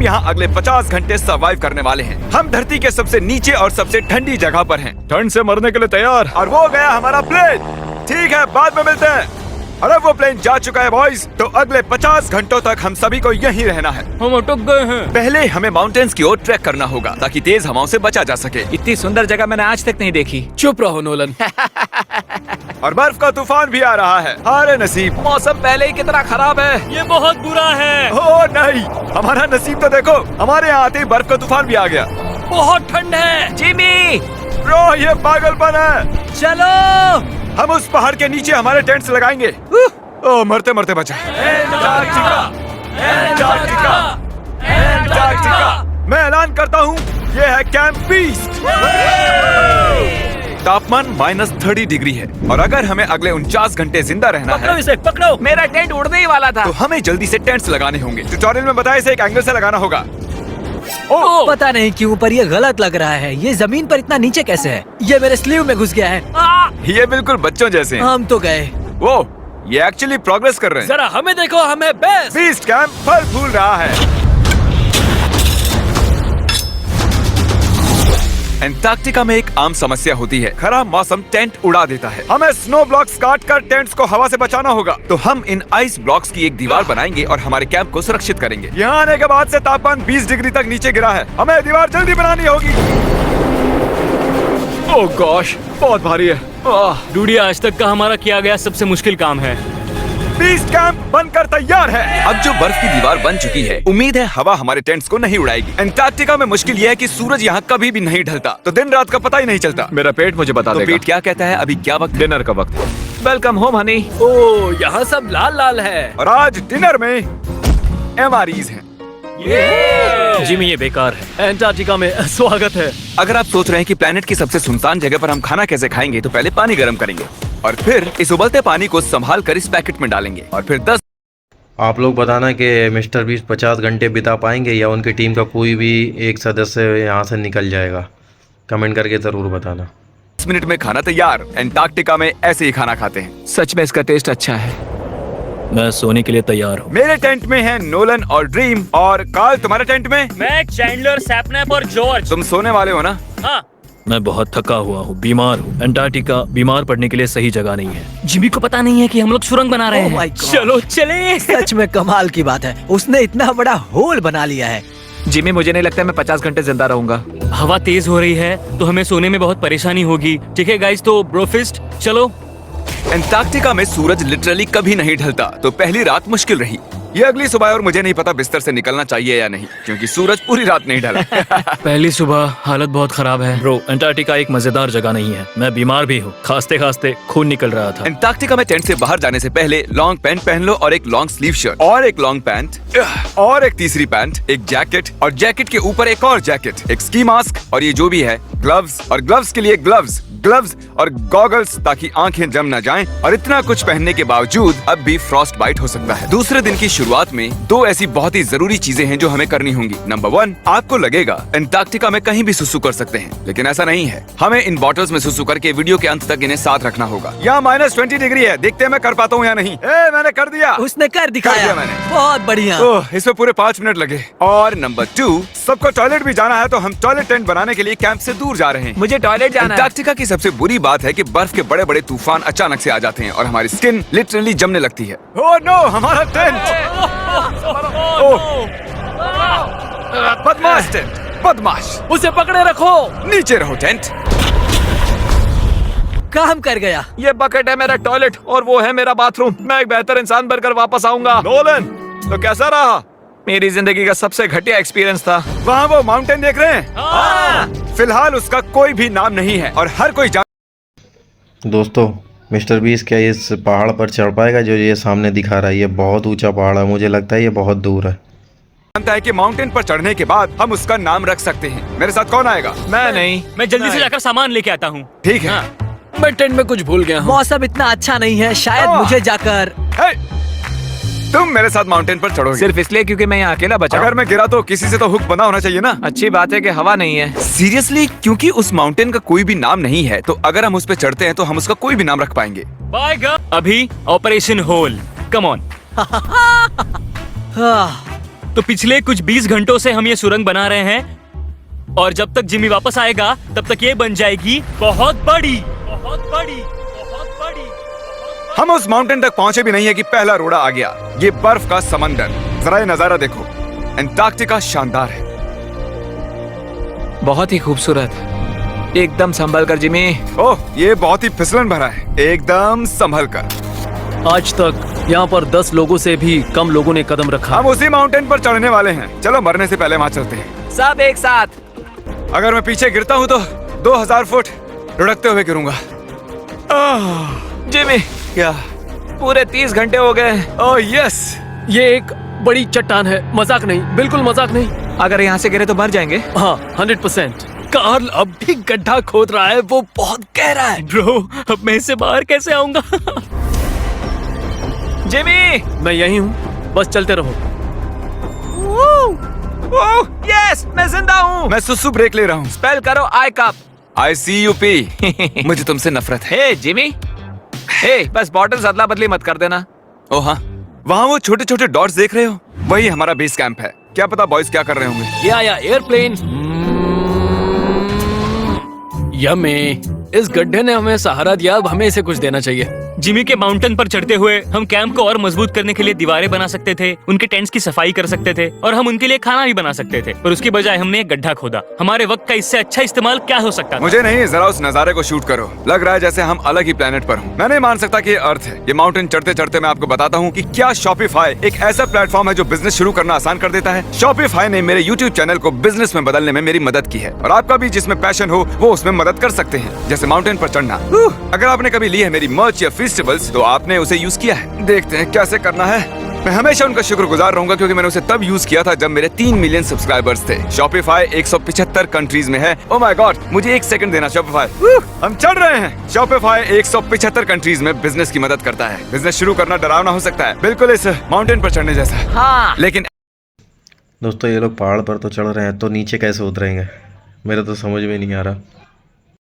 यहाँ अगले 50 घंटे सर्वाइव करने वाले हैं। हम धरती के सबसे नीचे और सबसे ठंडी जगह पर हैं। ठंड से मरने के लिए तैयार। और वो गया हमारा प्लेन। ठीक है, बाद में मिलते हैं। अरे वो प्लेन जा चुका है बॉयज। तो अगले 50 घंटों तक हम सभी को यहीं रहना है। हम अटक गए हैं। पहले हमें माउंटेन्स की ओर ट्रैक करना होगा ताकि तेज हवाओं से बचा जा सके। इतनी सुंदर जगह मैंने आज तक नहीं देखी। चुप रहो नोलन। और बर्फ का तूफान भी आ रहा है। अरे नसीब, मौसम पहले ही कितना खराब है। ये बहुत बुरा है। ओ नहीं, हमारा नसीब तो देखो, हमारे यहाँ आते ही बर्फ का तूफान भी आ गया। बहुत ठंड है। जिमी, ब्रो ये पागलपन है। चलो हम उस पहाड़ के नीचे हमारे टेंट्स लगाएंगे। ओ मरते मरते बचा। मैं ऐलान करता हूँ, ये है कैंप बीस्ट। तापमान -30 डिग्री है और अगर हमें अगले 49 घंटे जिंदा रहना पकड़ो है, इसे, पकड़ो। मेरा टेंट उड़ने ही वाला था। तो हमें जल्दी से टेंट्स लगाने होंगे। ट्यूटोरियल में बताया इसे एक एंगल से लगाना होगा। पता नहीं क्यों पर ये गलत लग रहा है। ये जमीन पर इतना नीचे कैसे है? ये मेरे स्लीव में घुस गया है। ये बिल्कुल बच्चों जैसे हैं। हम तो गए। वो ये एक्चुअली प्रोग्रेस कर रहे हैं। जरा हमें देखो, हमें बेस्ट। बीस्ट कैंप फल फूल रहा है। एंटार्क्टिका में एक आम समस्या होती है, खराब मौसम टेंट उड़ा देता है। हमें स्नो ब्लॉक्स काट कर टेंट्स को हवा से बचाना होगा। तो हम इन आइस ब्लॉक्स की एक दीवार बनाएंगे और हमारे कैंप को सुरक्षित करेंगे। यहाँ आने के बाद से तापमान 20 डिग्री तक नीचे गिरा है। हमें दीवार जल्दी बनानी होगी। ओह गॉश, बहुत भारी है। डूडी, आज तक का हमारा किया गया सबसे मुश्किल काम है। बीस्ट कैंप बनकर तैयार है। अब जो बर्फ की दीवार बन चुकी है, उम्मीद है हवा हमारे टेंट्स को नहीं उड़ाएगी। एंटार्क्टिका में मुश्किल यह है कि सूरज यहाँ कभी भी नहीं ढलता, तो दिन रात का पता ही नहीं चलता। मेरा पेट मुझे बता देगा। पेट क्या कहता है? अभी क्या वक्त? डिनर का वक्त। Welcome home Honey. ओ यहाँ सब लाल लाल है। और आज डिनर में MREs हैं। जिमी, ये बेकार है। एंटार्क्टिका में स्वागत है। अगर आप सोच रहे हैं कि प्लेनेट की सबसे सुनसान जगह पर हम खाना कैसे खाएंगे, तो पहले पानी गर्म करेंगे और फिर इस उबलते पानी को संभाल कर इस पैकेट में डालेंगे और फिर 10 आप लोग बताना कि मिस्टर बीस्ट 50 घंटे बिता पाएंगे या उनकी टीम का कोई भी एक सदस्य यहाँ से निकल जाएगा। कमेंट करके ज़रूर बताना। 10 मिनट में खाना तैयार। एंटार्क्टिका में ऐसे ही खाना खाते हैं। सच में इसका टेस्ट अच्छा है। मैं सोने के लिए तैयार हूँ। मेरे टेंट में है नोलन और ड्रीम। और कार्ल, तुम्हारे टेंट में? मैं, चैंडलर, सैपनैप और जॉर्ज। तुम सोने वाले हो ना? हाँ। मैं बहुत थका हुआ हूँ, बीमार हूँ। एंटार्क्टिका बीमार पड़ने के लिए सही जगह नहीं है। जिमी को पता नहीं है कि हम लोग सुरंग बना रहे Oh my हैं। God. चलो चले। सच में कमाल की बात है, उसने इतना बड़ा होल बना लिया है। जिमी, मुझे नहीं लगता मैं 50 घंटे जिंदा रहूंगा। हवा तेज हो रही है तो हमें सोने में बहुत परेशानी होगी। ठीक है गाइस, तो ब्रोफिस्ट चलो। एंटार्क्टिका में सूरज लिटरली कभी नहीं ढलता, तो पहली रात मुश्किल रही। ये अगली सुबह और मुझे नहीं पता बिस्तर से निकलना चाहिए या नहीं, क्योंकि सूरज पूरी रात नहीं ढला। पहली सुबह हालत बहुत खराब है। ब्रो, एंटार्क्टिका एक मजेदार जगह नहीं है। मैं बीमार भी हूँ, खांसते खांसते खून निकल रहा था। एंटार्क्टिका में टेंट से बाहर जाने से पहले लॉन्ग पैंट पहन लो और एक लॉन्ग स्लीव शर्ट और एक लॉन्ग पैंट और एक तीसरी पैंट, एक जैकेट और जैकेट के ऊपर एक और जैकेट, एक स्की मास्क और ये जो भी है ग्लव्स और ग्लव्स के लिए ग्लव्स और गॉगल्स ताकि आंखें जम न जाएं। और इतना कुछ पहनने के बावजूद अब भी फ्रॉस्ट बाइट हो सकता है। दूसरे दिन की शुरुआत में 2 ऐसी बहुत ही जरूरी चीजें हैं जो हमें करनी होंगी। नंबर 1, आपको लगेगा एंटार्क्टिका में कहीं भी सुसु कर सकते हैं, लेकिन ऐसा नहीं है। हमें इन बॉटल्स में सुसु करके वीडियो के अंत तक इन्हें साथ रखना होगा। यहाँ -20 डिग्री है, देखते हैं मैं कर पाता हूँ या नहीं। मैंने कर दिया। उसने कर दिखाया। मैंने। बहुत बढ़िया। इसमें पूरे 5 मिनट लगे। और नंबर 2, सबको टॉयलेट भी जाना है, तो हम टॉयलेट टेंट बनाने के लिए कैंप से दूर जा रहे हैं। मुझे टॉयलेट जाना है। एंटार्क्टिका की सबसे बुरी बात है कि बर्फ के बड़े बड़े तूफान अचानक से आ जाते हैं और हमारी स्किन लिटरली जमने लगती है। ओह नो, हमारा टेंट! बदमाश टेंट, बदमाश! उसे पकड़े रखो। नीचे रहो टेंट। काम कर गया। ये बकेट है मेरा टॉयलेट और वो है मेरा बाथरूम। मैं एक बेहतर इंसान बनकर वापस आऊंगा। नोलन, तो कैसा रहा? मेरी जिंदगी का सबसे घटिया एक्सपीरियंस था। वहाँ वो माउंटेन देख रहे हैं? फिलहाल उसका कोई भी नाम नहीं है और हर कोई दोस्तों, मिस्टर बीस्ट क्या इस पहाड़ पर चढ़ पाएगा जो ये सामने दिखा रहा है? ये बहुत ऊंचा पहाड़ है, मुझे लगता है ये बहुत दूर है। जानता है कि माउंटेन पर चढ़ने के बाद हम उसका नाम रख सकते हैं। मेरे साथ कौन आएगा? मैं नहीं। मैं जल्दी से जाकर सामान लेके आता हूँ। ठीक है। मैं टेंट में कुछ भूल गया हूँ। मौसम इतना अच्छा नहीं है, शायद मुझे जाकर। तुम मेरे साथ माउंटेन पर चढ़ोगे सिर्फ इसलिए क्योंकि मैं यहाँ अकेला बचा। अगर मैं गिरा तो किसी से तो हुक बना होना चाहिए ना। अच्छी बात है कि हवा नहीं है। सीरियसली, क्योंकि उस माउंटेन का कोई भी नाम नहीं है, तो अगर हम उस पे चढ़ते हैं तो हम उसका कोई भी नाम रख पाएंगे। Bye girl. अभी ऑपरेशन होल, कम ऑन। तो पिछले कुछ 20 घंटों से हम ये सुरंग बना रहे हैं और जब तक जिमी वापस आएगा तब तक ये बन जाएगी बहुत बड़ी, बहुत बड़ी, बहुत बड़ी। हम उस माउंटेन तक पहुंचे भी नहीं है कि पहला रोड़ा आ गया। ये बर्फ का समंदर, जरा ये नजारा देखो। एंटार्क्टिका शानदार है। बहुत ही खूबसूरत। एकदम संभल कर जिमी। ओह, ये बहुत ही फिसलन भरा है। एकदम संभल कर। आज तक यहाँ पर 10 लोगों से भी कम लोगों ने कदम रखा। हम उसी माउंटेन पर चढ़ने वाले हैं। चलो मरने से पहले वहाँ चलते हैं। सब एक साथ। अगर मैं पीछे गिरता हूँ तो 2000 फुट लुढ़कते हुए गिरूंगा। जिमी, क्या? पूरे 30 घंटे हो गए। Oh yes. ये एक बड़ी चट्टान है, मजाक नहीं, बिल्कुल मजाक नहीं। अगर यहाँ से गिरे तो मर जाएंगे। हाँ 100%। कार्ल अब भी गड्ढा खोद रहा है, वो बहुत गहरा है। ब्रो, अब मैं इससे बाहर कैसे आऊंगा? जिमी, मैं यही हूँ, बस चलते रहो। यस, मैं जिंदा हूँ। मैं सुसु ब्रेक ले रहा हूँ। स्पेल करो आई कप। ICUP। मुझे तुमसे नफरत है। हे जिमी, हे बस बॉटल्स अदला बदली मत कर देना। ओ हाँ, वहाँ वो छोटे छोटे डॉट्स देख रहे हो? वही हमारा बेस कैंप है। क्या पता बॉयज क्या कर रहे होंगे। या एयरप्लेन। यम्मी, इस गड्ढे ने हमें सहारा दिया, अब हमें इसे कुछ देना चाहिए। जिमी के माउंटेन पर चढ़ते हुए हम कैंप को और मजबूत करने के लिए दीवारें बना सकते थे, उनके टेंट्स की सफाई कर सकते थे और हम उनके लिए खाना भी बना सकते थे, पर उसकी बजाय हमने एक गड्ढा खोदा। हमारे वक्त का इससे अच्छा इस्तेमाल क्या हो सकता था? मुझे नहीं, जरा उस नजारे को शूट करो। लग रहा है जैसे हम अलग ही प्लेनेट पर हूँ। मैं नहीं मान सकता कि ये अर्थ है। ये माउंटेन चढ़ते चढ़ते मैं आपको बताता हूँ कि क्या शॉपिफाई एक ऐसा प्लेटफॉर्म है जो बिजनेस शुरू करना आसान कर देता है। शॉपिफाई ने मेरे यूट्यूब चैनल को बिजनेस में बदलने में मेरी मदद की है और आपका भी जिसमें पैशन हो वो उसमें मदद कर सकते हैं, जैसे माउंटेन पर चढ़ना। अगर आपने कभी ली है मेरी मर्च या फेस्टिवल्स तो आपने उसे यूज किया है। देखते हैं कैसे करना है। मैं हमेशा उनका शुक्रगुजार रहूंगा क्योंकि मैंने उसे तब यूज किया था जब मेरे 3 मिलियन सब्सक्राइबर्स थे। शॉपिफाई 175 कंट्रीज में है। ओह माय गॉड, मुझे 1 सेकंड देना। शॉपिफाई, हम चढ़ रहे हैं। शॉपिफाई 175 कंट्रीज में बिजनेस की मदद करता है। बिजनेस शुरू करना डरावना हो सकता है, बिल्कुल इस माउंटेन पर चढ़ने जैसा। हाँ। लेकिन दोस्तों ये लोग पहाड़ पर तो चढ़ रहे हैं, तो नीचे कैसे उतरेंगे मेरे तो समझ में नहीं आ रहा।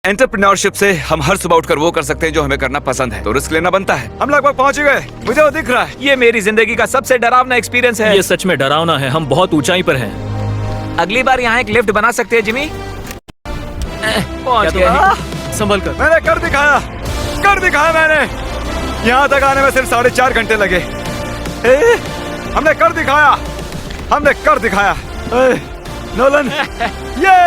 एंटरप्रेन्योरशिप से हम हर सुबह उठकर वो कर सकते हैं जो हमें करना पसंद है, तो रिस्क लेना बनता है। हम लगभग पहुंच गए, मुझे वो दिख रहा है। ये मेरी जिंदगी का सबसे डरावना एक्सपीरियंस है। ये सच में डरावना है, हम बहुत ऊंचाई पर हैं। अगली बार यहाँ एक लिफ्ट बना सकते हैं जिमी। पहुंच गए। संभल कर। मैंने कर दिखाया मैंने। यहाँ तक आने में सिर्फ 4.5 घंटे लगे। हमने कर दिखाया। नोलन, ये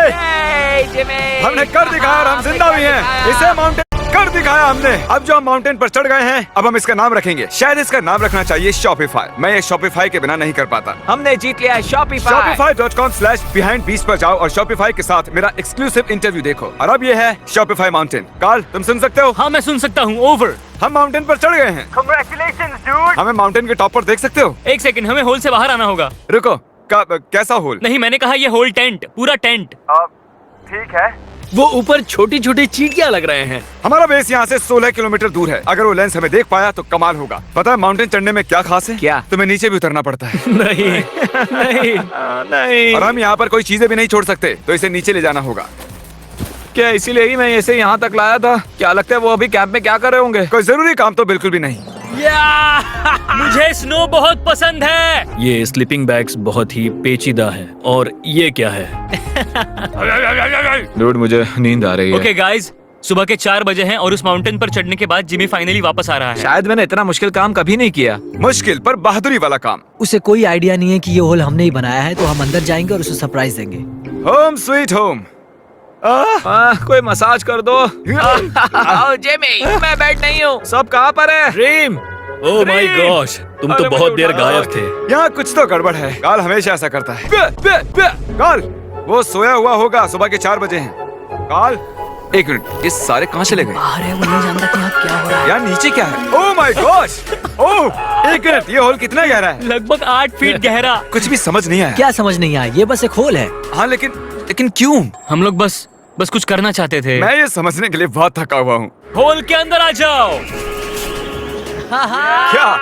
जिमी, हमने कर दिखाया और हम जिंदा भी हैं। इसे माउंटेन कर दिखाया हमने। अब जो हम माउंटेन पर चढ़ गए हैं, अब हम इसका नाम रखेंगे। शायद इसका नाम रखना चाहिए शॉपिफाई। मैं ये शॉपिफाई के बिना नहीं कर पाता। हमने जीत लिया है शॉपिफाई। Shopify.com/behindbeast पर जाओ और शॉपिफाई के साथ मेरा एक्सक्लूसिव इंटरव्यू देखो। और अब ये है शॉपिफाई माउंटेन। कार्ल, तुम सुन सकते हो? हाँ मैं सुन सकता हूँ। ओवर। हम माउंटेन पर चढ़ गए हैं। Congratulations, dude। हमें माउंटेन के टॉप पर देख सकते हो? एक सेकंड, हमें होल से बाहर आना होगा। रुको, कैसा होल? नहीं, मैंने कहा ये होल टेंट, पूरा टेंट। ठीक है। वो ऊपर छोटी छोटी चींटियां लग रहे हैं। हमारा बेस यहाँ से 16 किलोमीटर दूर है। अगर वो लेंस हमें देख पाया तो कमाल होगा। पता है माउंटेन चढ़ने में क्या खास है? क्या? तुम्हें नीचे भी उतरना पड़ता है। नहीं नहीं नहीं। और हम यहाँ पर कोई चीजें भी नहीं छोड़ सकते, तो इसे नीचे ले जाना होगा। क्या इसीलिए ही मैं इसे यहाँ तक लाया था? क्या लगता है वो अभी कैंप में क्या कर रहे होंगे? कोई जरूरी काम तो बिल्कुल भी नहीं। मुझे स्नो बहुत पसंद है। ये स्लीपिंग बैग्स बहुत ही पेचीदा है। और ये क्या है? डूड, मुझे नींद आ रही है। ओके गाइज, सुबह के 4 बजे हैं और उस माउंटेन पर चढ़ने के बाद जिमी फाइनली वापस आ रहा है। शायद मैंने इतना मुश्किल काम कभी नहीं किया। मुश्किल पर बहादुरी वाला काम। उसे कोई आइडिया नहीं है कि ये होल हमने ही बनाया है, तो हम अंदर जाएंगे और उसे सरप्राइज देंगे। Home sweet home. कोई मसाज कर दो। आओ जिमी, मैं बैठ नहीं हूँ। सब कहाँ पर है? ड्रीम। ओह माय गॉश, तुम तो अरे बहुत मुझे देर उठाओ। गायब थे। यहाँ कुछ तो गड़बड़ है। काल हमेशा ऐसा करता है। काल, वो सोया हुआ होगा। सुबह के 4 बजे हैं। काल, एक मिनट, ये सारे कहाँ चले गए? बाहर है, वो नहीं जानता कि यहाँ क्या हो रहा है। यार नीचे क्या है? Oh my gosh. ओह, एक मिनट, ये होल कितना गहरा है? लगभग 8 फीट गहरा। कुछ भी समझ नहीं आया। क्या समझ नहीं आया? ये बस एक होल है। हाँ, लेकिन क्यों? हम लोग बस कुछ करना चाहते थे। मैं ये समझने के लिए बहुत थका हुआ हूँ। होल के अंदर आ जाओ। क्या?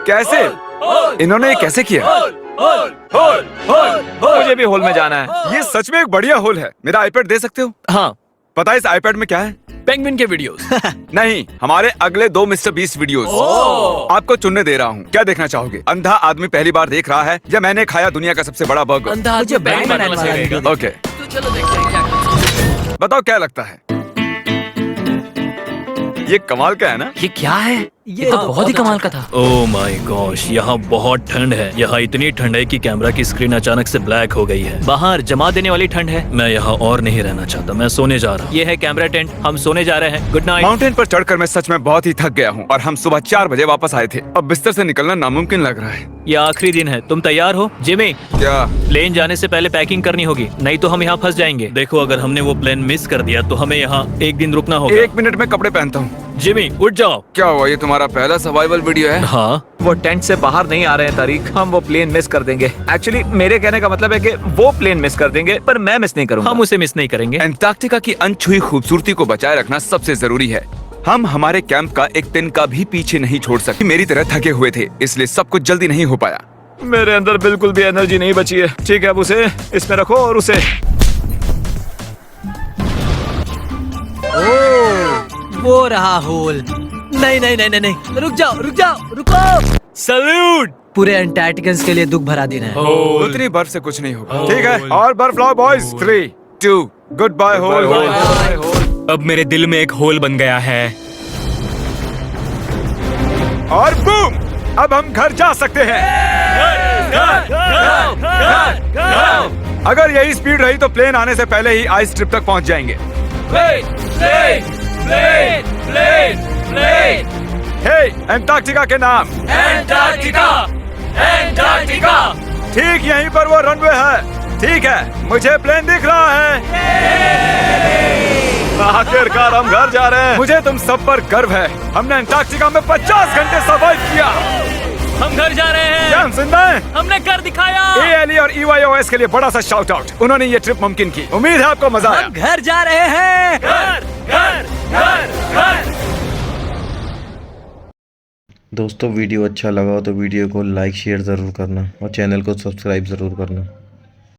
कैसे? इन्होंने ये कैसे किया? मुझे भी होल में जाना है। ये सच में एक बढ़िया होल है। मेरा आईपैड दे सकते हो? हाँ, पता है इस आईपैड में क्या है? पेंगुइन के वीडियोस। नहीं, हमारे अगले 2 मिस्टर बीस्ट वीडियोस। आपको चुनने दे रहा हूँ, क्या देखना चाहोगे? अंधा आदमी पहली बार देख रहा है या मैंने खाया दुनिया का सबसे बड़ा बर्गर? अंधा मुझे आदमी बैंड बैंड बनाने वाला वाला वीडियो ओके, तो चलो देखते हैं क्या करते हैं। बताओ क्या लगता है? ये कमाल का है ना? ये क्या है? ये तो बहुत ही कमाल का था। ओह माय गॉश, यहाँ बहुत ठंड है। यहाँ इतनी ठंड है कि कैमरा की स्क्रीन अचानक से ब्लैक हो गई है। बाहर जमा देने वाली ठंड है। मैं यहाँ और नहीं रहना चाहता, मैं सोने जा रहा हूँ। ये है कैमरा टेंट, हम सोने जा रहे हैं। Good night. माउंटेन पर चढ़कर मैं सच में बहुत ही थक गया हूँ और हम सुबह 4 बजे वापस आए थे। अब बिस्तर से निकलना नामुमकिन लग रहा है। ये आखिरी दिन है, तुम तैयार हो? जिमी, क्या? प्लेन जाने से पहले पैकिंग करनी होगी, नहीं तो हम यहाँ फंस जाएंगे। देखो, अगर हमने वो प्लेन मिस कर दिया तो हमें यहाँ एक दिन रुकना होगा। 1 मिनट में कपड़े पहनता हूँ। जिमी उठ जाओ। क्या हुआ, ये तुम्हारा पहला सर्वाइवल वीडियो है? हाँ, वो टेंट से बाहर नहीं आ रहे हैं तारीख, हम वो प्लेन मिस कर देंगे। एक्चुअली मेरे कहने का मतलब है कि वो प्लेन मिस कर देंगे, पर मैं मिस नहीं करूंगा। हम उसे मिस नहीं करेंगे। एंटार्क्टिका की अनछुई खूबसूरती को बचाए रखना सबसे जरूरी है। हम हमारे कैंप का एक दिन का भी पीछे नहीं छोड़ सकते। मेरी तरह थके हुए थे, इसलिए सब कुछ जल्दी नहीं हो पाया। मेरे अंदर बिल्कुल भी एनर्जी नहीं बची है। ठीक है, अब उसे इसमें रखो और उसे वो रहा होल। नहीं नहीं नहीं नहीं नहीं, रुक जाओ रुक जाओ रुको। सल्यूट। पूरे अंटार्कटिकन्स के लिए दुख भरा दिन है। उतनी बर्फ से कुछ नहीं होगा। ठीक है, और बर्फ लाओ बॉयज। 3, 2, good bye whole. अब मेरे दिल में एक होल बन गया है। और बूम, अब हम घर जा सकते हैं। अगर यही स्पीड रही तो प्लेन आने से पहले ही आइस स्ट्रिप तक पहुंच जाएंगे। हे, एंटार्क्टिका के नाम। एंटार्क्टिका। ठीक यहीं पर वो रनवे है। ठीक है, मुझे प्लेन दिख रहा है। आखिरकार हम घर जा रहे हैं। मुझे तुम सब पर गर्व है। हमने एंटार्क्टिका में 50 घंटे सर्वाइव किया। हम घर जा रहे क्या हैं। हम जिंदा हैं? हमने कर दिखाया। ALE और EYOS के लिए बड़ा सा शाउट आउट। उन्होंने ये ट्रिप मुमकिन की। उम्मीद है आपको मजा आया। हम घर जा रहे हैं। दोस्तों वीडियो अच्छा लगा हो तो वीडियो को लाइक शेयर ज़रूर करना और चैनल को सब्सक्राइब ज़रूर करना।